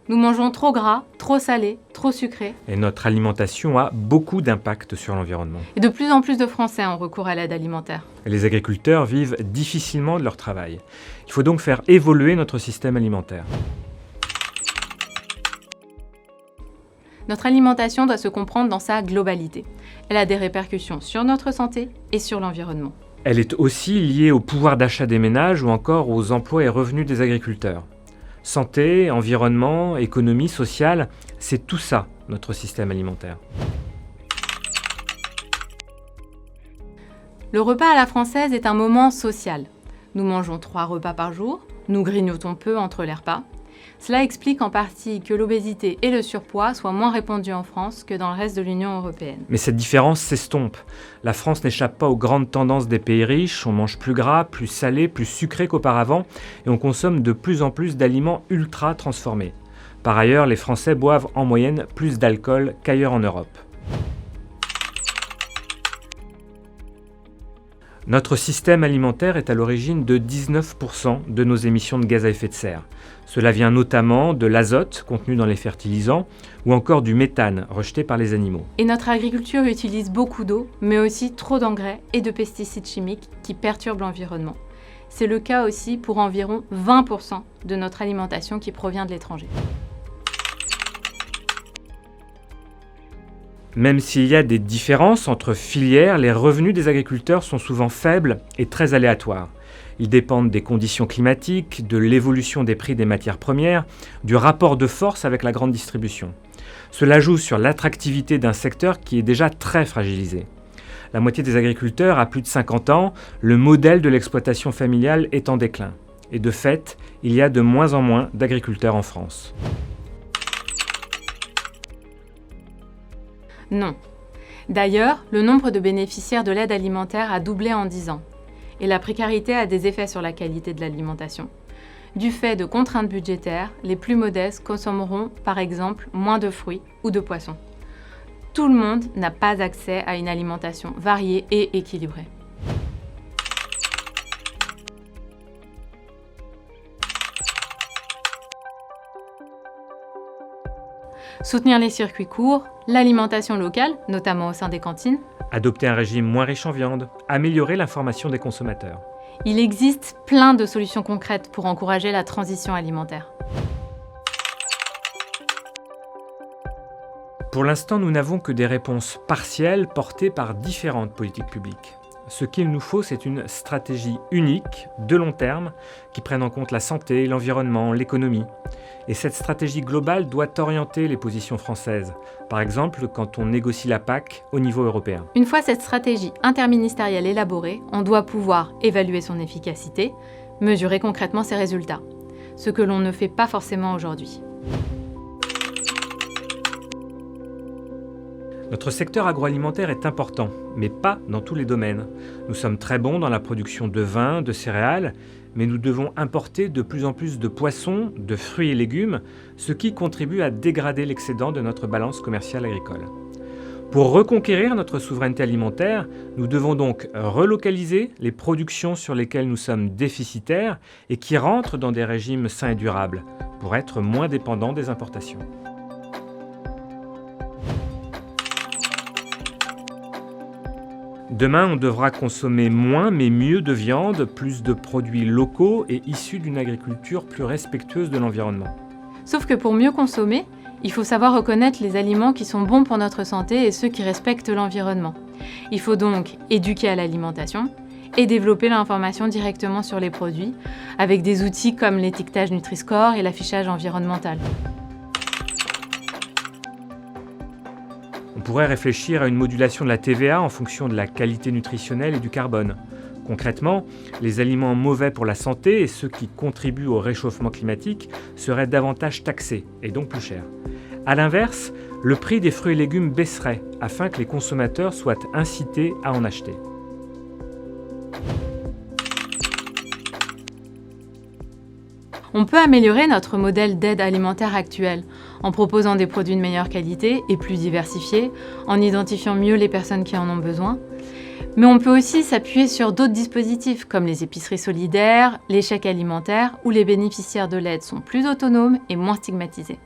Nous mangeons trop gras, trop salé, trop sucré. Et notre alimentation a beaucoup d'impact sur l'environnement. Et de plus en plus de Français ont recours à l'aide alimentaire. Et les agriculteurs vivent difficilement de leur travail. Il faut donc faire évoluer notre système alimentaire. Notre alimentation doit se comprendre dans sa globalité. Elle a des répercussions sur notre santé et sur l'environnement. Elle est aussi liée au pouvoir d'achat des ménages ou encore aux emplois et revenus des agriculteurs. Santé, environnement, économie, sociale, c'est tout ça, notre système alimentaire. Le repas à la française est un moment social. Nous mangeons 3 repas par jour, nous grignotons peu entre les repas. Cela explique en partie que l'obésité et le surpoids soient moins répandus en France que dans le reste de l'Union européenne. Mais cette différence s'estompe. La France n'échappe pas aux grandes tendances des pays riches, on mange plus gras, plus salé, plus sucré qu'auparavant, et on consomme de plus en plus d'aliments ultra transformés. Par ailleurs, les Français boivent en moyenne plus d'alcool qu'ailleurs en Europe. Notre système alimentaire est à l'origine de 19% de nos émissions de gaz à effet de serre. Cela vient notamment de l'azote contenu dans les fertilisants ou encore du méthane rejeté par les animaux. Et notre agriculture utilise beaucoup d'eau, mais aussi trop d'engrais et de pesticides chimiques qui perturbent l'environnement. C'est le cas aussi pour environ 20% de notre alimentation qui provient de l'étranger. Même s'il y a des différences entre filières, les revenus des agriculteurs sont souvent faibles et très aléatoires. Ils dépendent des conditions climatiques, de l'évolution des prix des matières premières, du rapport de force avec la grande distribution. Cela joue sur l'attractivité d'un secteur qui est déjà très fragilisé. La moitié des agriculteurs a plus de 50 ans, le modèle de l'exploitation familiale est en déclin. Et de fait, il y a de moins en moins d'agriculteurs en France. Non. D'ailleurs, le nombre de bénéficiaires de l'aide alimentaire a doublé en 10 ans. Et la précarité a des effets sur la qualité de l'alimentation. Du fait de contraintes budgétaires, les plus modestes consommeront par exemple moins de fruits ou de poissons. Tout le monde n'a pas accès à une alimentation variée et équilibrée. Soutenir les circuits courts, l'alimentation locale, notamment au sein des cantines. Adopter un régime moins riche en viande, améliorer l'information des consommateurs. Il existe plein de solutions concrètes pour encourager la transition alimentaire. Pour l'instant, nous n'avons que des réponses partielles portées par différentes politiques publiques. Ce qu'il nous faut, c'est une stratégie unique, de long terme, qui prenne en compte la santé, l'environnement, l'économie. Et cette stratégie globale doit orienter les positions françaises, par exemple quand on négocie la PAC au niveau européen. Une fois cette stratégie interministérielle élaborée, on doit pouvoir évaluer son efficacité, mesurer concrètement ses résultats, ce que l'on ne fait pas forcément aujourd'hui. Notre secteur agroalimentaire est important, mais pas dans tous les domaines. Nous sommes très bons dans la production de vin, de céréales, mais nous devons importer de plus en plus de poissons, de fruits et légumes, ce qui contribue à dégrader l'excédent de notre balance commerciale agricole. Pour reconquérir notre souveraineté alimentaire, nous devons donc relocaliser les productions sur lesquelles nous sommes déficitaires et qui rentrent dans des régimes sains et durables, pour être moins dépendants des importations. Demain, on devra consommer moins mais mieux de viande, plus de produits locaux et issus d'une agriculture plus respectueuse de l'environnement. Sauf que pour mieux consommer, il faut savoir reconnaître les aliments qui sont bons pour notre santé et ceux qui respectent l'environnement. Il faut donc éduquer à l'alimentation et développer l'information directement sur les produits avec des outils comme l'étiquetage Nutri-Score et l'affichage environnemental. On pourrait réfléchir à une modulation de la TVA en fonction de la qualité nutritionnelle et du carbone. Concrètement, les aliments mauvais pour la santé et ceux qui contribuent au réchauffement climatique seraient davantage taxés et donc plus chers. A l'inverse, le prix des fruits et légumes baisserait afin que les consommateurs soient incités à en acheter. On peut améliorer notre modèle d'aide alimentaire actuel en proposant des produits de meilleure qualité et plus diversifiés, en identifiant mieux les personnes qui en ont besoin. Mais on peut aussi s'appuyer sur d'autres dispositifs comme les épiceries solidaires, les chèques alimentaires où les bénéficiaires de l'aide sont plus autonomes et moins stigmatisés.